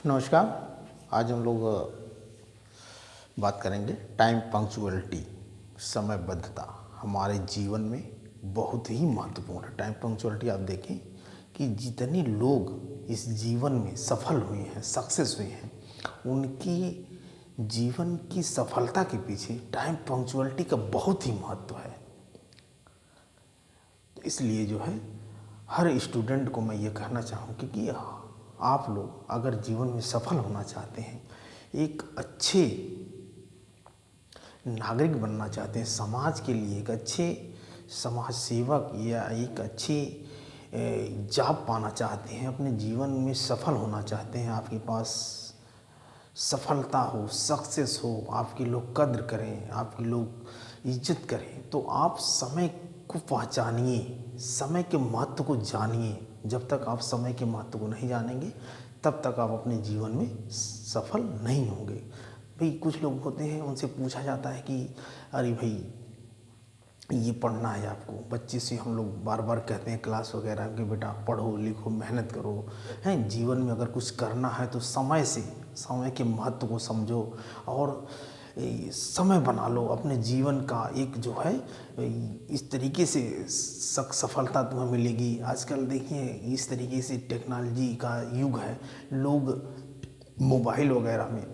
नमस्कार। आज हम लोग बात करेंगे टाइम पंक्चुअलिटी, समयबद्धता हमारे जीवन में बहुत ही महत्वपूर्ण है। टाइम पंक्चुअलिटी आप देखें कि जितने लोग इस जीवन में सफल हुए हैं, सक्सेस हुए हैं, उनकी जीवन की सफलता के पीछे टाइम पंक्चुअलिटी का बहुत ही महत्व है। इसलिए जो है हर स्टूडेंट को मैं ये कहना चाहूँगी कि आप लोग अगर जीवन में सफल होना चाहते हैं, एक अच्छे नागरिक बनना चाहते हैं, समाज के लिए एक अच्छे समाज सेवक या एक अच्छे जॉब पाना चाहते हैं, अपने जीवन में सफल होना चाहते हैं, आपके पास सफलता हो, सक्सेस हो, आपके लोग कद्र करें, आपके लोग इज्जत करें, तो आप समय को पहचानिए, समय के महत्व को जानिए। जब तक आप समय के महत्व को नहीं जानेंगे तब तक आप अपने जीवन में सफल नहीं होंगे। भाई कुछ लोग होते हैं, उनसे पूछा जाता है कि अरे भाई ये पढ़ना है आपको, बच्चे से हम लोग बार बार कहते हैं क्लास वगैरह कि बेटा पढ़ो लिखो मेहनत करो, हैं जीवन में अगर कुछ करना है तो समय के महत्व को समझो और समय बना लो अपने जीवन का। एक जो है इस तरीके से सफलता तुम्हें मिलेगी। आजकल देखिए इस तरीके से टेक्नोलॉजी का युग है, लोग मोबाइल वगैरह में,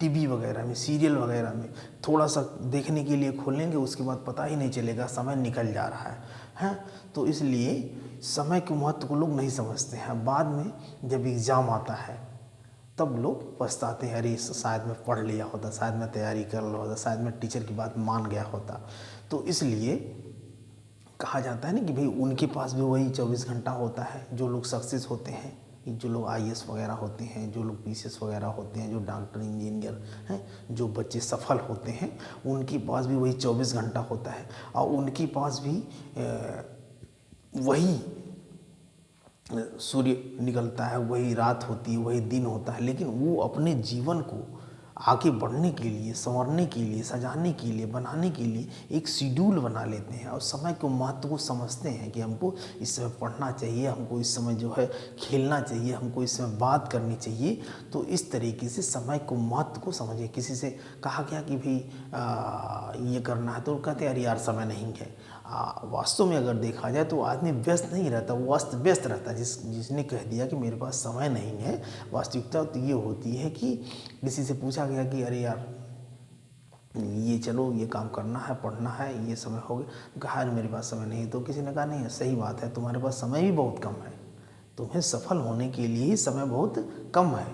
टीवी वगैरह में, सीरियल वगैरह में थोड़ा सा देखने के लिए खोलेंगे, उसके बाद पता ही नहीं चलेगा समय निकल जा रहा है। तो इसलिए समय के महत्व को लोग नहीं समझते हैं। बाद में जब एग्ज़ाम आता है तब लोग पछताते हैं, अरे शायद मैं पढ़ लिया होता, शायद मैं तैयारी कर लिया होता, शायद मैं टीचर की बात मान गया होता। तो इसलिए कहा जाता है ना कि भाई उनके पास भी वही 24 घंटा होता है। जो लोग सक्सेस होते हैं, जो लोग IAS वगैरह होते हैं, जो लोग PCS वगैरह होते हैं, जो डॉक्टर इंजीनियर हैं, जो बच्चे सफल होते हैं, उनके पास भी वही 24 घंटा होता है और उनके पास भी वही सूर्य निकलता है, वही रात होती है, वही दिन होता है, लेकिन वो अपने जीवन को आगे बढ़ने के लिए, संवरने के लिए, सजाने के लिए, बनाने के लिए एक शेड्यूल बना लेते हैं और समय के महत्व को समझते हैं कि हमको इस समय पढ़ना चाहिए, हमको इस समय जो है खेलना चाहिए, हमको इस समय बात करनी चाहिए। तो इस तरीके से समय को महत्व को समझिए। किसी से कहा गया कि भाई ये करना है तो कहते हैं अरे यार समय नहीं है। वास्तव में अगर देखा जाए तो आदमी व्यस्त नहीं रहता, वो अस्त व्यस्त रहता है। जिसने कह दिया कि मेरे पास समय नहीं है, वास्तविकता तो ये होती है कि किसी से पूछा गया कि अरे यार ये चलो ये काम करना है, पढ़ना है, ये समय हो गया, कहा मेरे पास समय नहीं है। तो किसी ने कहा नहीं, सही बात है, तुम्हारे पास समय भी बहुत कम है, तुम्हें सफल होने के लिए ही समय बहुत कम है।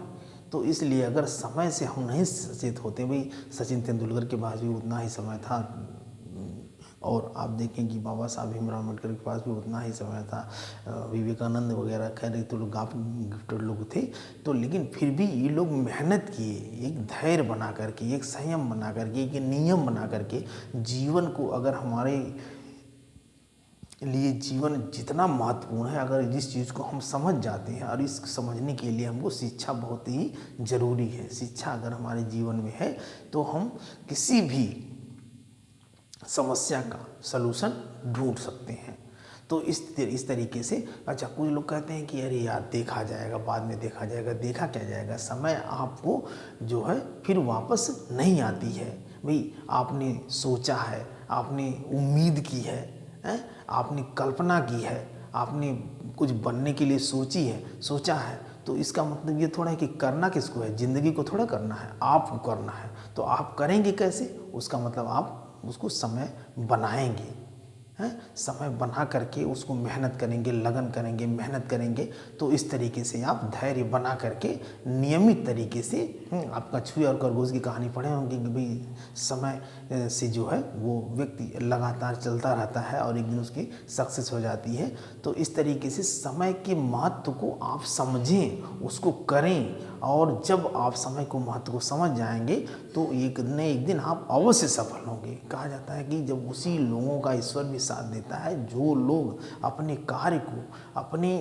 तो इसलिए अगर समय से हम नहीं सचेत होते, भाई सचिन तेंदुलकर के पास भी उतना ही समय था और आप देखें कि बाबा साहब भीमराव अम्बेडकर के पास भी उतना ही समय था, विवेकानंद वगैरह, खैर तो लोग गिफ्टेड लोग थे, तो लेकिन फिर भी ये लोग मेहनत किए, एक धैर्य बना करके, एक संयम बना करके, एक नियम बना करके जीवन को, अगर हमारे लिए जीवन जितना महत्वपूर्ण है, अगर जिस चीज़ को हम समझ जाते हैं, और इस समझने के लिए हमको शिक्षा बहुत ही ज़रूरी है। शिक्षा अगर हमारे जीवन में है तो हम किसी भी समस्या का सलूशन ढूंढ सकते हैं। तो इस तरीके से अच्छा, कुछ लोग कहते हैं कि अरे यार देखा जाएगा, बाद में देखा जाएगा। देखा क्या जाएगा? समय आपको जो है फिर वापस नहीं आती है। भाई आपने सोचा है, आपने उम्मीद की है, आपने कल्पना की है, आपने कुछ बनने के लिए सोचा है, तो इसका मतलब ये थोड़ा है कि करना किसको है, ज़िंदगी को थोड़ा करना है, आपको करना है। तो आप करेंगे कैसे? उसका मतलब आप उसको समय बनाएंगे, समय बना करके उसको मेहनत करेंगे, लगन करेंगे, मेहनत करेंगे। तो इस तरीके से आप धैर्य बना करके नियमित तरीके से, आप कछुए और खरगोश की कहानी पढ़े होंगे कि भाई समय से जो है वो व्यक्ति लगातार चलता रहता है और एक दिन उसकी सक्सेस हो जाती है। तो इस तरीके से समय के महत्व को आप समझें, उसको करें, और जब आप समय को महत्व को समझ जाएंगे तो एक न एक दिन आप अवश्य सफल होंगे। कहा जाता है कि जब उसी लोगों का ईश्वर भी साथ देता है जो लोग अपने कार्य को, अपने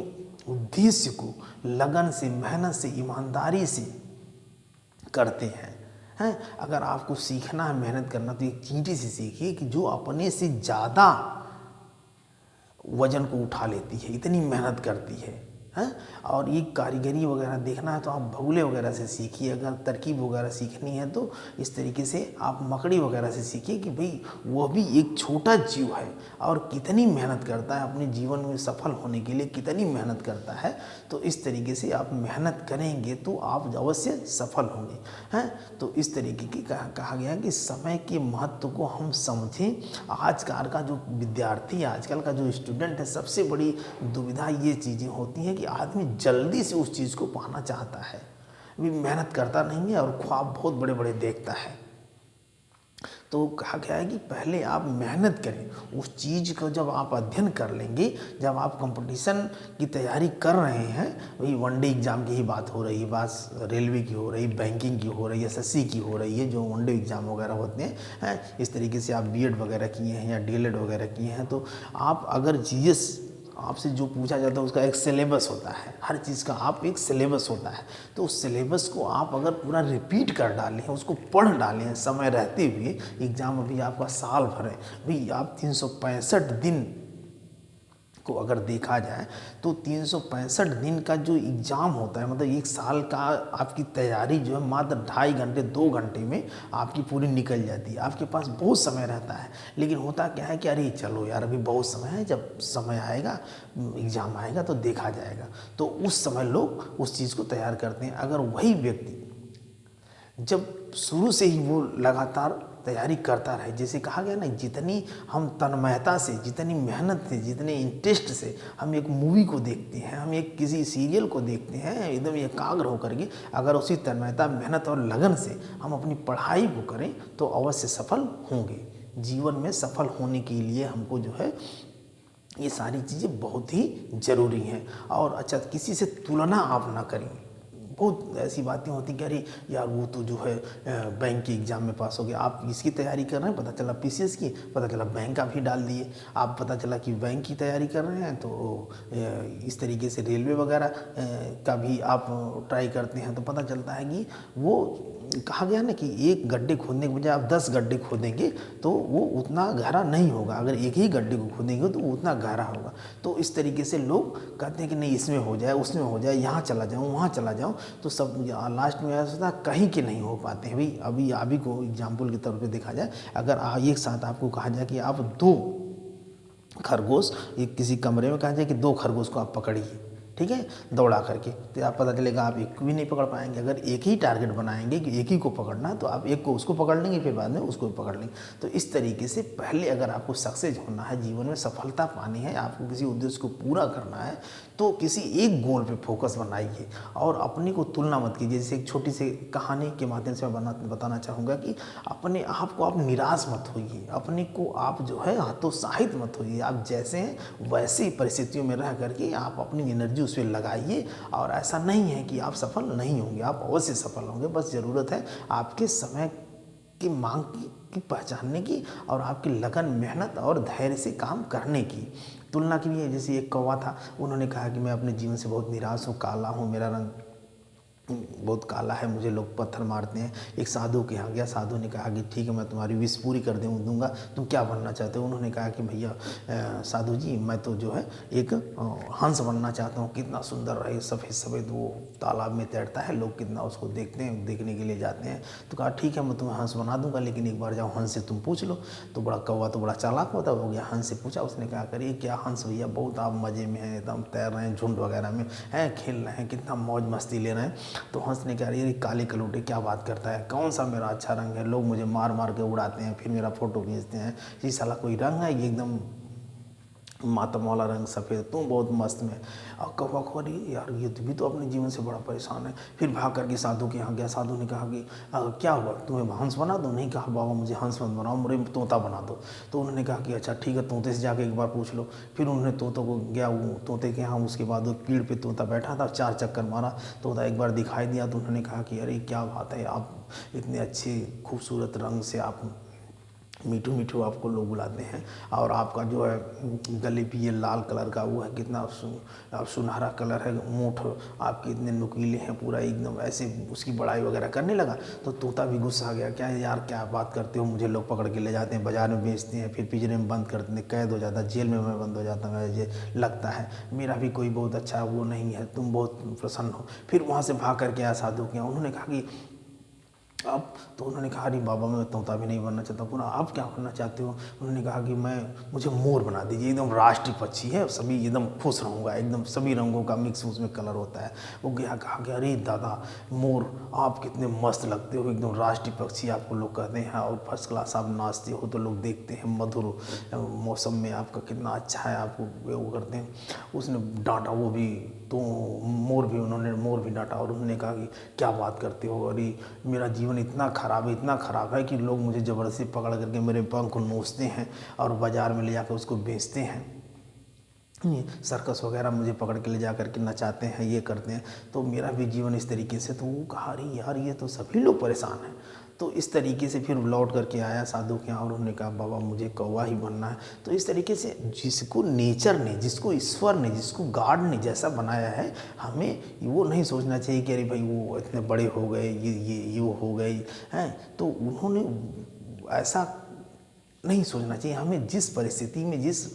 उद्देश्य को लगन से, मेहनत से, ईमानदारी से करते हैं। अगर आपको सीखना है, मेहनत करना, तो एक चींटी से सीखिए कि जो अपने से ज़्यादा वजन को उठा लेती है, इतनी मेहनत करती है, हैं। और ये कारीगरी वगैरह देखना है तो आप भगुले वगैरह से सीखिए, अगर तरकीब वगैरह सीखनी है तो इस तरीके से आप मकड़ी वगैरह से सीखिए कि भाई वो भी एक छोटा जीव है और कितनी मेहनत करता है, अपने जीवन में सफल होने के लिए कितनी मेहनत करता है। तो इस तरीके से आप मेहनत करेंगे तो आप अवश्य सफल होंगे, हैं। तो इस तरीके की कहा गया कि समय के महत्व को हम समझें। आजकल का जो विद्यार्थी, आजकल का जो स्टूडेंट है, सबसे बड़ी दुविधा ये चीज़ें होती हैं कि आदमी जल्दी से उस चीज़ को पाना चाहता है, भी मेहनत करता नहीं है और ख्वाब बहुत बड़े बड़े देखता है। तो कहा गया है कि पहले आप मेहनत करें उस चीज़ को। जब आप अध्ययन कर लेंगे, जब आप कंपटीशन की तैयारी कर रहे हैं, वही वनडे एग्ज़ाम की ही बात हो रही है, बात रेलवे की हो रही, बैंकिंग की हो रही है, एसएससी की हो रही है, जो वनडे एग्ज़ाम वगैरह होते हैं। इस तरीके से आप बीएड वगैरह किए हैं या डीएलएड वगैरह किए हैं, तो आप अगर जीएस आपसे जो पूछा जाता है उसका एक सिलेबस होता है, हर चीज़ का आप एक सिलेबस होता है। तो उस सिलेबस को आप अगर पूरा रिपीट कर डालें, उसको पढ़ डालें समय रहते हुए, एग्ज़ाम अभी आपका साल भर है, भाई आप 365 दिन को अगर देखा जाए तो 365 दिन का जो एग्ज़ाम होता है, मतलब एक साल का आपकी तैयारी जो है मात्र 2.5 घंटे 2 घंटे में आपकी पूरी निकल जाती है। आपके पास बहुत समय रहता है, लेकिन होता क्या है कि अरे चलो यार अभी बहुत समय है, जब समय आएगा एग्ज़ाम आएगा तो देखा जाएगा। तो उस समय लोग उस चीज़ को तैयार करते हैं। अगर वही व्यक्ति जब शुरू से ही वो लगातार तैयारी करता रहे, जैसे कहा गया ना, जितनी हम तन्मयता से, जितनी मेहनत से, जितने इंटरेस्ट से हम एक मूवी को देखते हैं, हम एक किसी सीरियल को देखते हैं एकदम एकाग्र होकर के, अगर उसी तन्मयता, मेहनत और लगन से हम अपनी पढ़ाई को करें तो अवश्य सफल होंगे। जीवन में सफल होने के लिए हमको जो है ये सारी चीज़ें बहुत ही ज़रूरी हैं। और अच्छा, किसी से तुलना आप ना करें। बहुत ऐसी बातें होती कि अरे यार वो तो जो है बैंक के एग्ज़ाम में पास हो गया, आप इसकी तैयारी कर रहे हैं, पता चला पीसीएस की, पता चला बैंक का भी डाल दिए। आप पता चला कि बैंक की तैयारी कर रहे हैं तो इस तरीके से रेलवे वगैरह का भी आप ट्राई करते हैं, तो पता चलता है कि वो कहा गया ना कि एक गड्ढे खोदने के बजाय आप 10 गड्ढे खोदेंगे तो वो उतना गहरा नहीं होगा, अगर एक ही गड्ढे को खोदेंगे तो वो उतना गहरा होगा। तो इस तरीके से लोग कहते हैं कि नहीं इसमें हो जाए, उसमें हो जाए, यहाँ चला जाऊँ, वहाँ चला जाऊँ, तो सब लास्ट में ऐसा होता है कहीं के नहीं हो पाते हैं। भाई अभी को एग्जाम्पल के तौर पर देखा जाए, अगर एक साथ आपको कहा जाए कि आप 2 खरगोश एक किसी कमरे में, कहा जाए कि 2 खरगोश को आप पकड़िए, ठीक है, दौड़ा करके, तो आप पता चलेगा आप एक भी नहीं पकड़ पाएंगे। अगर एक ही टारगेट बनाएंगे कि एक ही को पकड़ना है तो आप एक को उसको पकड़ लेंगे, फिर बाद में उसको भी पकड़ लेंगे। तो इस तरीके से पहले अगर आपको सक्सेस होना है, जीवन में सफलता पानी है, आपको किसी उद्देश्य को पूरा करना है, तो किसी एक गोल पे फोकस बनाइए और अपने को तुलना मत कीजिए। जैसे एक छोटी सी कहानी के माध्यम से मैं बताना चाहूँगा कि अपने आप को आप निराश मत होइए, अपने को आप जो है हतोत्साहित मत होइए। आप जैसे हैं वैसी परिस्थितियों में रह करके आप अपनी एनर्जी उस पर लगाइए। और ऐसा नहीं है कि आप सफल नहीं होंगे, आप अवश्य सफल होंगे। बस ज़रूरत है आपके समय की मांग की पहचानने की और आपकी लगन, मेहनत और धैर्य से काम करने की। तुलना की भी है, जैसे एक कौवा था, उन्होंने कहा कि मैं अपने जीवन से बहुत निराश हूँ, काला हूँ, मेरा रंग बहुत काला है, मुझे लोग पत्थर मारते हैं। एक साधु के यहाँ गया, साधु ने कहा कि ठीक है मैं तुम्हारी विश पूरी कर दूंगा, तुम क्या बनना चाहते हो? उन्होंने कहा कि भैया साधु जी मैं तो जो है एक हंस बनना चाहता हूँ। कितना सुंदर रहे, सफ़ेद सफ़ेद वो तालाब में तैरता है, लोग कितना उसको देखते हैं, देखने के लिए जाते हैं। तो कहा ठीक है मैं तुम्हें हंस बना दूंगा, लेकिन एक बार जाओ हंस से तुम पूछ लो। तो बड़ा कौवा तो बड़ा चालाक होता है, हो गया हंस से पूछा। उसने कहा करिए क्या हंस भैया, बहुत आप मज़े में हैं, एकदम तैर रहे हैं, झुंड वगैरह में हैं, खेल रहे हैं, कितना मौज मस्ती ले रहे हैं। तो हंस ने कहा ये काले कलूटे क्या बात करता है, कौन सा मेरा अच्छा रंग है, लोग मुझे मार मार के उड़ाते हैं, फिर मेरा फोटो खींचते हैं, ये साला कोई रंग है, ये एकदम मातम वाला रंग सफ़ेद, तुम बहुत मस्त में। और कौवा को अरे यार ये भी तो अपने जीवन से बड़ा परेशान है। फिर भाग करके साधु के यहाँ गया, साधु ने कहा कि क्या हुआ, तुम्हें हंस बना दो? नहीं, कहा बाबा मुझे हंस मत बनाओ, मुझे तोता बना दो। तो उन्होंने कहा कि अच्छा ठीक है, तोते से जाके एक बार पूछ लो। फिर उन्होंने तोतों को गया, वो तोते के यहाँ, उसके बाद वो पेड़ पे तोता बैठा था, 4 चक्कर मारा, तोता एक बार दिखाई दिया। तो उन्होंने कहा कि अरे क्या बात है, आप इतने अच्छे खूबसूरत रंग से आप मीठू मीठू आपको लोग बुलाते हैं। और आपका जो है गले पे ये लाल कलर का वो है, कितना सुनहरा कलर है, मूठ आपके इतने नुकीले हैं, पूरा एकदम ऐसे उसकी बड़ाई वगैरह करने लगा। तो तोता भी गुस्सा आ गया, क्या यार क्या बात करते हो, मुझे लोग पकड़ के ले जाते हैं, बाज़ार में बेचते हैं, फिर पिंजरे में बंद कर देते हैं, कैद हो जाता है, जेल में मैं बंद हो जाता हूँ, मुझे लगता है मेरा भी कोई बहुत अच्छा वो नहीं है, तुम बहुत प्रसन्न हो। फिर वहाँ से भाग करके आया साधु के यहाँ। उन्होंने कहा कि अब तो उन्होंने कहा अरे बाबा मैं तोता भी नहीं बनना चाहता। पूरा आप क्या बनना चाहते हो? उन्होंने कहा कि मुझे मोर बना दीजिए, एकदम राष्ट्रीय पक्षी है, सभी एकदम खुश रहूँगा, एकदम सभी रंगों का मिक्स उसमें कलर होता है। वो गया, कहा कि अरे दादा मोर आप कितने मस्त लगते हो, एकदम राष्ट्रीय पक्षी आपको लोग कहते हैं, और फर्स्ट क्लास आप नाचते हो तो लोग देखते हैं, मधुर मौसम में आपका कितना अच्छा है, आपको वो करते हैं। उसने डांटा वो भी, तो मोर भी डांटा, और उन्होंने कहा कि क्या बात करते हो, अरे मेरा जीवन इतना ख़राब है कि लोग मुझे ज़बरदस्ती पकड़ करके मेरे पंख नोचते हैं और बाज़ार में ले जाकर उसको बेचते हैं, सर्कस वगैरह मुझे पकड़ के ले जा करके नचाते हैं, ये करते हैं, तो मेरा भी जीवन इस तरीके से। तो वो कहा अरे यार ये तो सभी लोग परेशान हैं। तो इस तरीके से फिर लौट करके आया साधु के यहाँ, और उन्होंने कहा बाबा मुझे कौवा ही बनना है। तो इस तरीके से जिसको नेचर ने, जिसको ईश्वर ने, जिसको गॉड ने जैसा बनाया है, हमें वो नहीं सोचना चाहिए कि अरे भाई वो इतने बड़े हो गए, ये वो हो गए हैं। तो उन्होंने ऐसा नहीं सोचना चाहिए। हमें जिस परिस्थिति में, जिस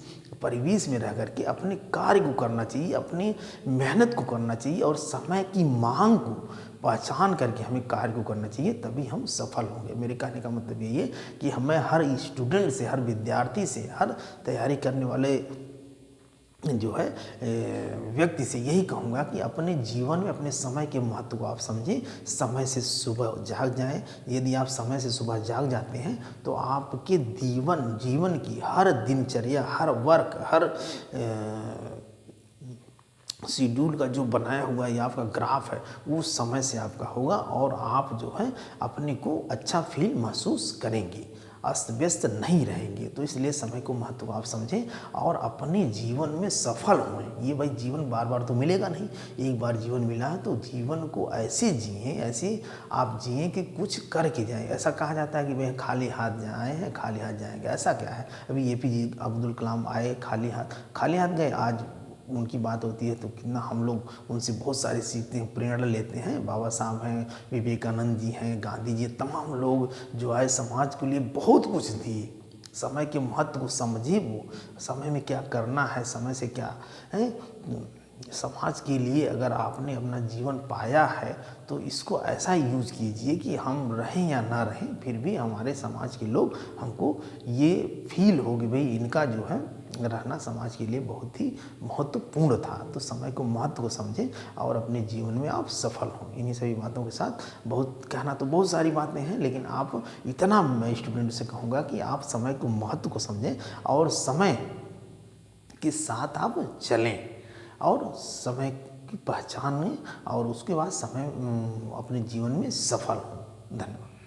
परिवेश में रह करके अपने कार्य को करना चाहिए, अपनी मेहनत को करना चाहिए, और समय की मांग को पहचान करके हमें कार्य को करना चाहिए, तभी हम सफल होंगे। मेरे कहने का मतलब ये है कि हमें हर स्टूडेंट से, हर विद्यार्थी से, हर तैयारी करने वाले जो है व्यक्ति से यही कहूँगा कि अपने जीवन में अपने समय के महत्व को आप समझें, समय से सुबह जाग जाएं। यदि आप समय से सुबह जाग जाते हैं तो आपके जीवन की हर दिनचर्या, हर वर्क, हर शेड्यूल का जो बनाया हुआ या आपका ग्राफ है वो समय से आपका होगा, और आप जो है अपने को अच्छा फील महसूस करेंगे, अस्त व्यस्त नहीं रहेंगे। तो इसलिए समय को महत्व आप समझें और अपने जीवन में सफल हों। ये भाई जीवन बार बार तो मिलेगा नहीं, एक बार जीवन मिला है तो जीवन को ऐसे जिए, ऐसे आप जिए कि कुछ करके जाएं। ऐसा कहा जाता है कि भाई खाली हाथ आए हैं खाली हाथ जाएंगे, ऐसा क्या है? अभी APJ अब्दुल कलाम आए खाली हाथ गए, आज उनकी बात होती है तो कितना हम लोग उनसे बहुत सारी सीखते हैं, प्रेरणा लेते हैं। बाबा साहब हैं, विवेकानंद जी हैं, गांधी जी, तमाम लोग जो है समाज के लिए बहुत कुछ दिए। समय के महत्व को समझिए, वो समय में क्या करना है, समय से क्या है समाज के लिए। अगर आपने अपना जीवन पाया है तो इसको ऐसा यूज़ कीजिए कि हम रहें या ना रहें, फिर भी हमारे समाज के लोग हमको ये फील हो कि भाई इनका जो है रहना समाज के लिए बहुत ही महत्वपूर्ण था। तो समय को महत्व को समझें और अपने जीवन में आप सफल हों। इन्हीं सभी बातों के साथ बहुत कहना तो बहुत सारी बातें हैं, लेकिन आप इतना मैं स्टूडेंट से कहूँगा कि आप समय को महत्व को समझें और समय के साथ आप चलें और समय की पहचान में, और उसके बाद समय अपने जीवन में सफल हों। धन्यवाद।